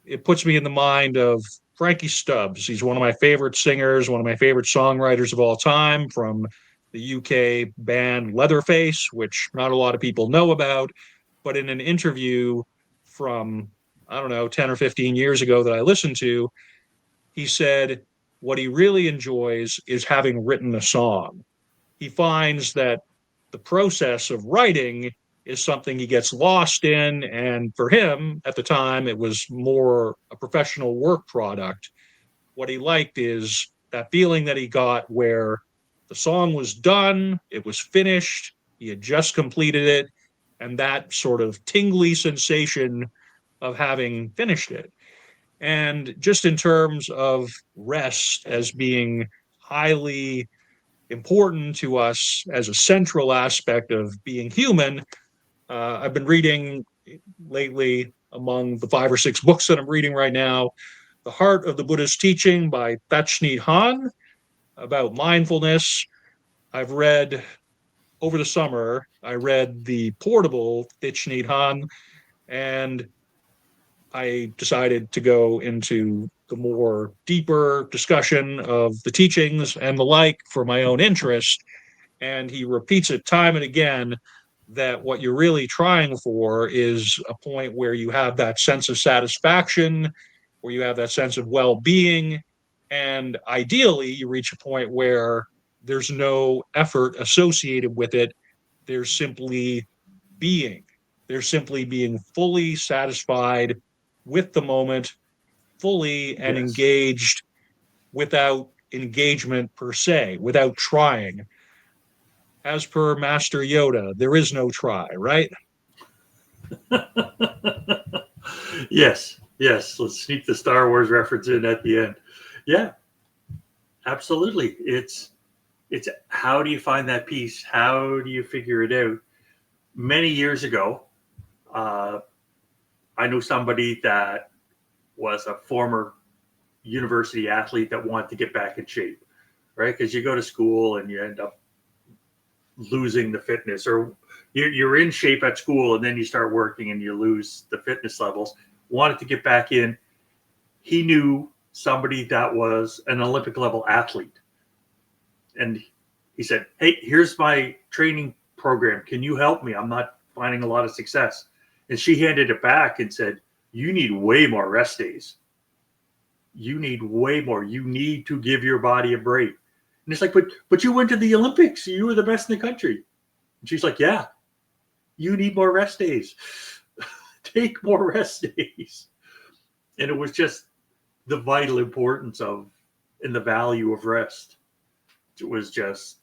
It puts me in the mind of Frankie Stubbs. He's one of my favorite singers, one of my favorite songwriters of all time, from the UK band Leatherface, which not a lot of people know about. But in an interview from, I don't know, 10 or 15 years ago that I listened to, he said what he really enjoys is having written a song. He finds that the process of writing is something he gets lost in. And for him at the time, it was more a professional work product. What he liked is that feeling that he got where the song was done, it was finished, he had just completed it, and that sort of tingly sensation of having finished it. And just in terms of rest as being highly important to us as a central aspect of being human, I've been reading lately, among the 5 or 6 books that I'm reading right now, The Heart of the Buddha's Teaching by Thich Nhat Hanh about mindfulness. I've read over the summer, I read the portable Thich Nhat Hanh, and I decided to go into the more deeper discussion of the teachings and the like for my own interest. And he repeats it time and again that what you're really trying for is a point where you have that sense of satisfaction, where you have that sense of well-being, and ideally you reach a point where there's no effort associated with it. There's simply being. There's simply being fully satisfied with the moment, fully and Yes. engaged without engagement per se, without trying. As per Master Yoda, there is no try, right? Yes. Let's sneak the Star Wars reference in at the end. Yeah, absolutely. It's how do you find that peace? How do you figure it out? Many years ago, I knew somebody that was a former university athlete that wanted to get back in shape, right? Because you go to school and you end up losing the fitness, or you're in shape at school and then you start working and you lose the fitness levels. Wanted to get back in. He knew somebody that was an Olympic level athlete. And he said, hey, here's my training program. Can you help me? I'm not finding a lot of success. And she handed it back and said, you need way more rest days. You need way more. You need to give your body a break. And it's like, but you went to the Olympics. You were the best in the country. And she's like, yeah, you need more rest days. Take more rest days. And it was just the vital importance of and the value of rest. It was just,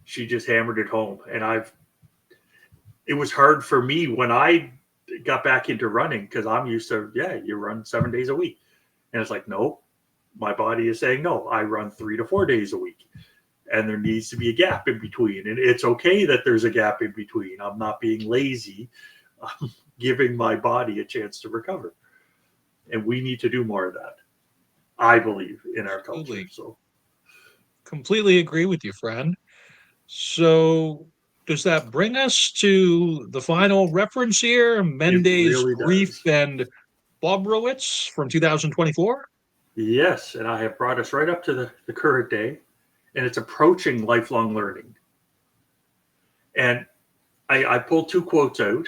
she just hammered it home. And it was hard for me when I got back into running, because I'm used to, you run 7 days a week. And it's like, no, my body is saying, no, I run 3 to 4 days a week. And there needs to be a gap in between. And it's okay that there's a gap in between. I'm not being lazy. I'm giving my body a chance to recover. And we need to do more of that, I believe, in our culture. So completely agree with you, friend. So does that bring us to the final reference here, Mendes, really Grief, does. and Bobrowitz from 2024? Yes, and I have brought us right up to the current day, and it's approaching lifelong learning. And I pulled 2 quotes out,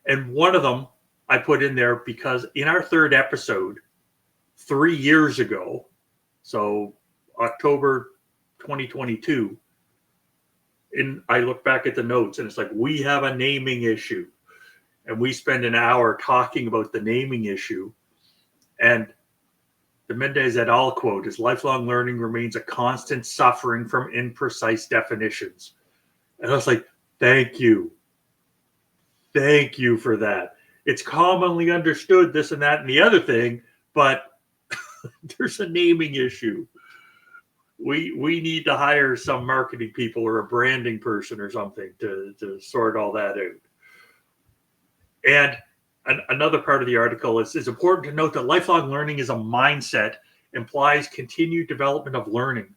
and one of them I put in there because in our 3rd episode 3 years ago, so October 2022, and I look back at the notes and it's like, we have a naming issue. And we spend an hour talking about the naming issue. And the Mendez et al. Quote is, lifelong learning remains a constant suffering from imprecise definitions. And I was like, thank you. Thank you for that. It's commonly understood this and that and the other thing, but there's a naming issue. We need to hire some marketing people or a branding person or something to sort all that out. And another part of the article is important to note that lifelong learning is a mindset, implies continued development of learning,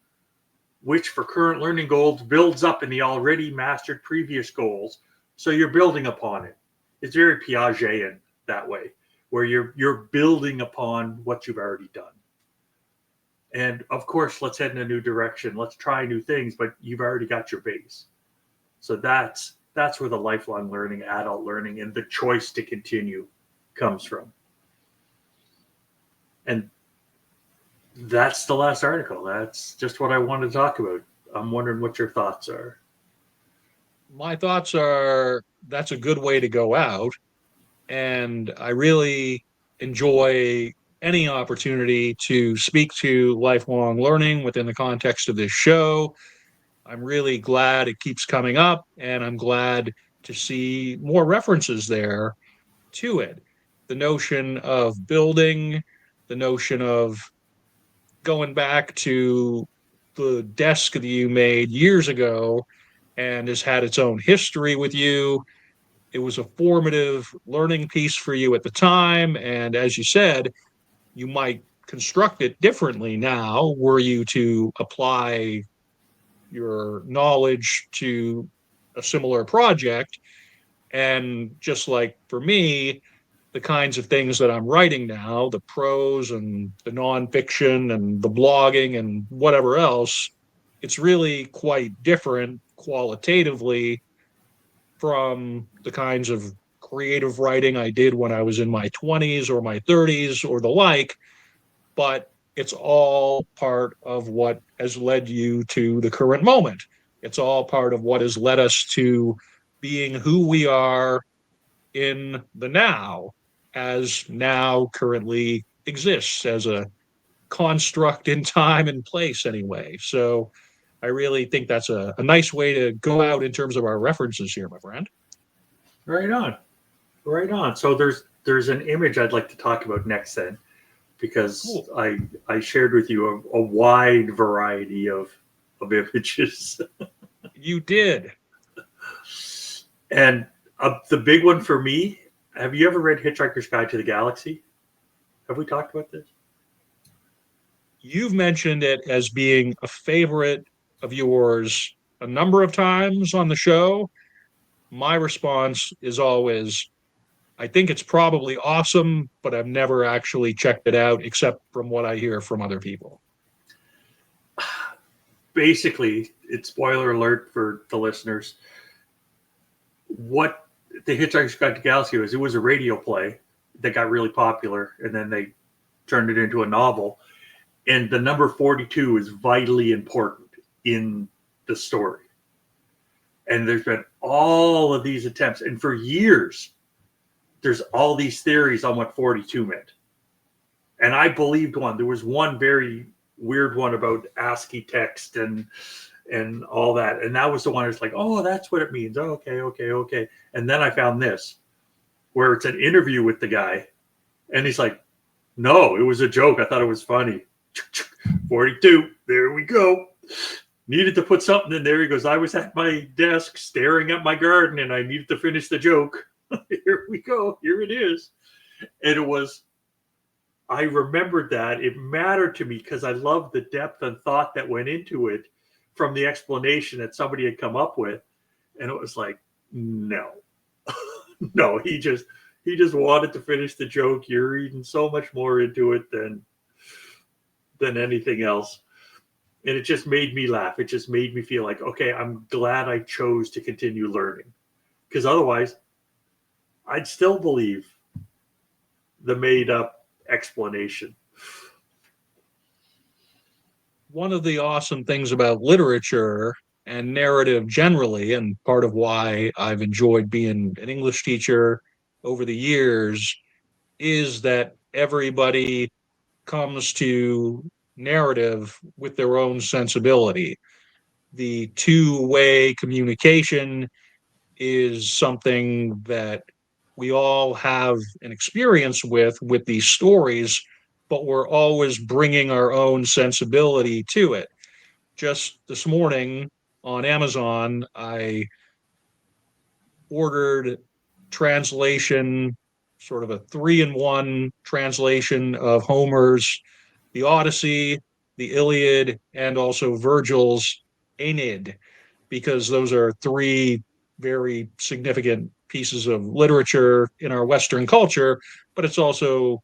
which for current learning goals builds up in the already mastered previous goals. So you're building upon it. It's very Piagetian that way, where you're building upon what you've already done. And of course, let's head in a new direction. Let's try new things, but you've already got your base. So that's where the lifelong learning, adult learning, and the choice to continue comes from. And that's the last article. That's just what I wanted to talk about. I'm wondering what your thoughts are. My thoughts are that's a good way to go out. And I really enjoy any opportunity to speak to lifelong learning within the context of this show. I'm really glad it keeps coming up, and I'm glad to see more references there to it. The notion of building, the notion of going back to the desk that you made years ago and has had its own history with you. It was a formative learning piece for you at the time. And as you said, you might construct it differently now were you to apply your knowledge to a similar project. And just like for me, the kinds of things that I'm writing now, the prose and the nonfiction and the blogging and whatever else, it's really quite different qualitatively from the kinds of creative writing I did when I was in my 20s or my 30s or the like. But it's all part of what has led you to the current moment. It's all part of what has led us to being who we are in the now, as now currently exists as a construct in time and place, anyway. So I really think that's a nice way to go out in terms of our references here, my friend. Right on. Right on. So there's an image I'd like to talk about next then, because cool. I shared with you a wide variety of images. You did. And the big one for me, have you ever read Hitchhiker's Guide to the Galaxy? Have we talked about this? You've mentioned it as being a favorite of yours a number of times on the show. My response is always, I think it's probably awesome, but I've never actually checked it out except from what I hear from other people. Basically, it's spoiler alert for the listeners. What the Hitchhiker's Guide to the Galaxy was, it was a radio play that got really popular, and then they turned it into a novel. And the number 42 is vitally important in the story. And there's been all of these attempts. And for years, there's all these theories on what 42 meant. And I believed one. There was one very weird one about ASCII text and all that. And that was the one that's like, oh, that's what it means. Oh, okay. And then I found this, where it's an interview with the guy. And he's like, no, it was a joke. I thought it was funny. 42. There we go. Needed to put something in there. He goes, I was at my desk staring at my garden and I needed to finish the joke. Here we go. Here it is. And it was, I remembered that. It mattered to me because I loved the depth and thought that went into it from the explanation that somebody had come up with. And it was like, no. No, he just wanted to finish the joke. You're reading so much more into it than anything else. And it just made me laugh. It just made me feel like, okay, I'm glad I chose to continue learning. Because otherwise, I'd still believe the made up explanation. One of the awesome things about literature and narrative generally, and part of why I've enjoyed being an English teacher over the years, is that everybody comes to narrative with their own sensibility. The two-way communication is something that we all have an experience with these stories, but we're always bringing our own sensibility to it. Just this morning on Amazon, I ordered translation, sort of a 3-in-1 translation of Homer's The Odyssey, the Iliad, and also Virgil's Aeneid, because those are three very significant pieces of literature in our Western culture, but it's also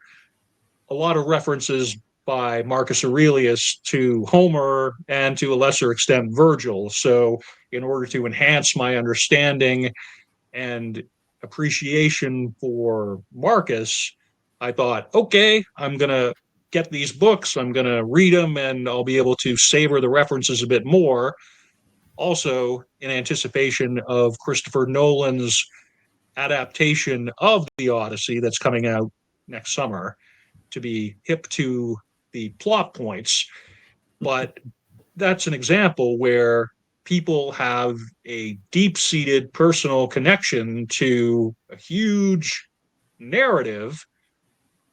a lot of references by Marcus Aurelius to Homer and to a lesser extent Virgil. So, in order to enhance my understanding and appreciation for Marcus, I thought, okay, I'm going to get these books, I'm going to read them, and I'll be able to savor the references a bit more. Also, in anticipation of Christopher Nolan's adaptation of The Odyssey that's coming out next summer, to be hip to the plot points. But that's an example where people have a deep-seated personal connection to a huge narrative.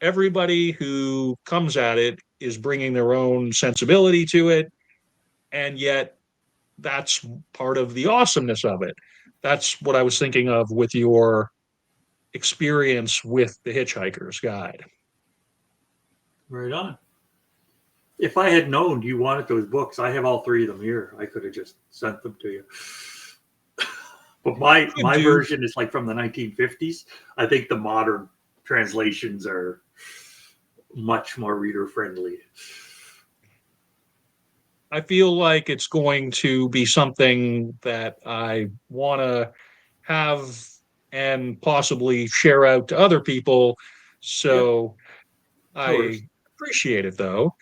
Everybody who comes at it is bringing their own sensibility to it, and yet that's part of the awesomeness of it. That's what I was thinking of with your experience with the Hitchhiker's Guide. Right on. If I had known you wanted those books, I have all three of them here. I could have just sent them to you. But my version is like from the 1950s. I think the modern translations are much more reader friendly. I feel like it's going to be something that I want to have and possibly share out to other people. So I appreciate it, though.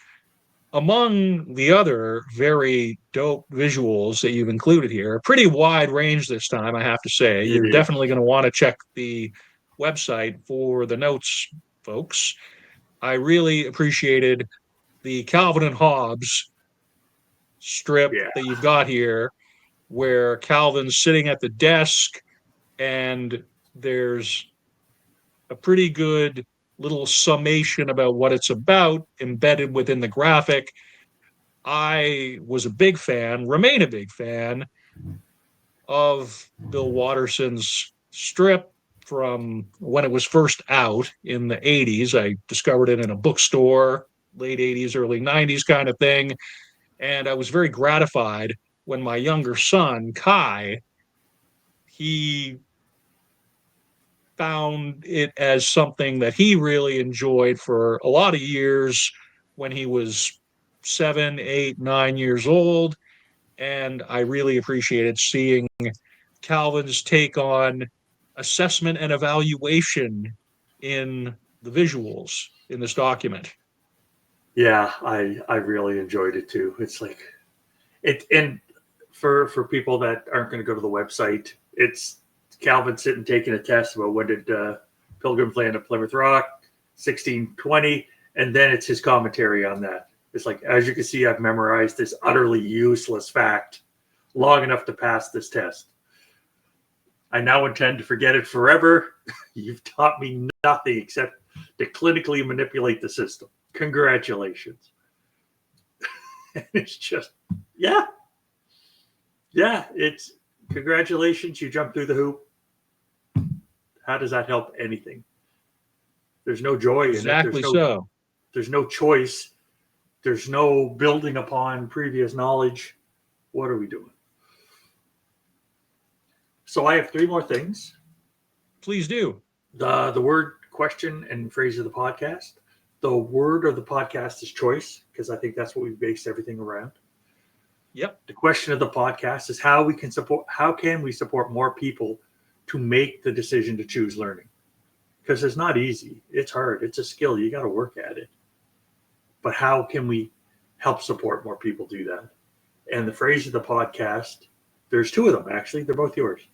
Among the other very dope visuals that you've included here, a pretty wide range this time, I have to say. You're definitely going to want to check the website for the notes, folks. I really appreciated the Calvin and Hobbes strip that you've got here, where Calvin's sitting at the desk and there's a pretty good little summation about what it's about embedded within the graphic. I was a big fan, remain a big fan of Bill Watterson's strip from when it was first out in the 80s. I discovered it in a bookstore, late 80s, early 90s kind of thing. And I was very gratified when my younger son, Kai, he found it as something that he really enjoyed for a lot of years when he was 7, 8, 9 years old. And I really appreciated seeing Calvin's take on assessment and evaluation in the visuals in this document. Yeah, I really enjoyed it too. It's like it, and for people that aren't going to go to the website, it's Calvin sitting taking a test about when did Pilgrims land at Plymouth Rock, 1620, and then it's his commentary on that. It's like, as you can see, I've memorized this utterly useless fact long enough to pass this test. I now intend to forget it forever. You've taught me nothing except to clinically manipulate the system. Congratulations. It's just, yeah, it's congratulations. You jumped through the hoop. How does that help anything? There's no joy in it. Exactly so. There's no choice. There's no building upon previous knowledge. What are we doing? So I have three more things. Please do. The word, question, and phrase of the podcast. The word of the podcast is choice, because I think that's what we've based everything around. Yep. The question of the podcast is how can we support more people to make the decision to choose learning? Because it's not easy. It's hard. It's a skill. You got to work at it. But how can we help support more people do that? And the phrase of the podcast, there's two of them, actually. They're both yours.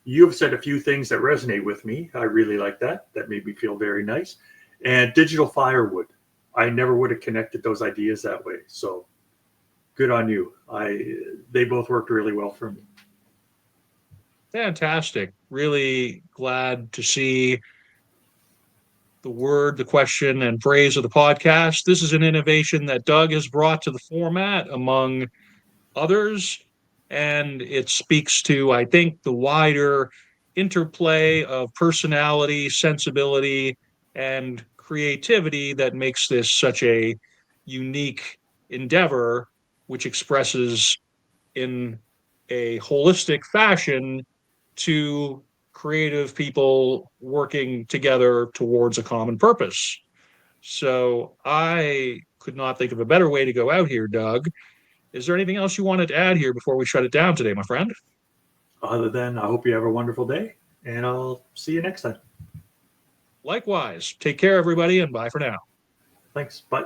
You've said a few things that resonate with me. I really like that. That made me feel very nice. And digital firewood. I never would have connected those ideas that way. So good on you. They both worked really well for me. Fantastic. Really glad to see the word, the question, and phrase of the podcast. This is an innovation that Doug has brought to the format among others, and it speaks to, I think, the wider interplay of personality, sensibility, and creativity that makes this such a unique endeavor, which expresses in a holistic fashion to creative people working together towards a common purpose. So I could not think of a better way to go out here, Doug. Is there anything else you wanted to add here before we shut it down today, my friend? Other than I hope you have a wonderful day, and I'll see you next time. Likewise, take care, everybody, and bye for now. Thanks. Bye.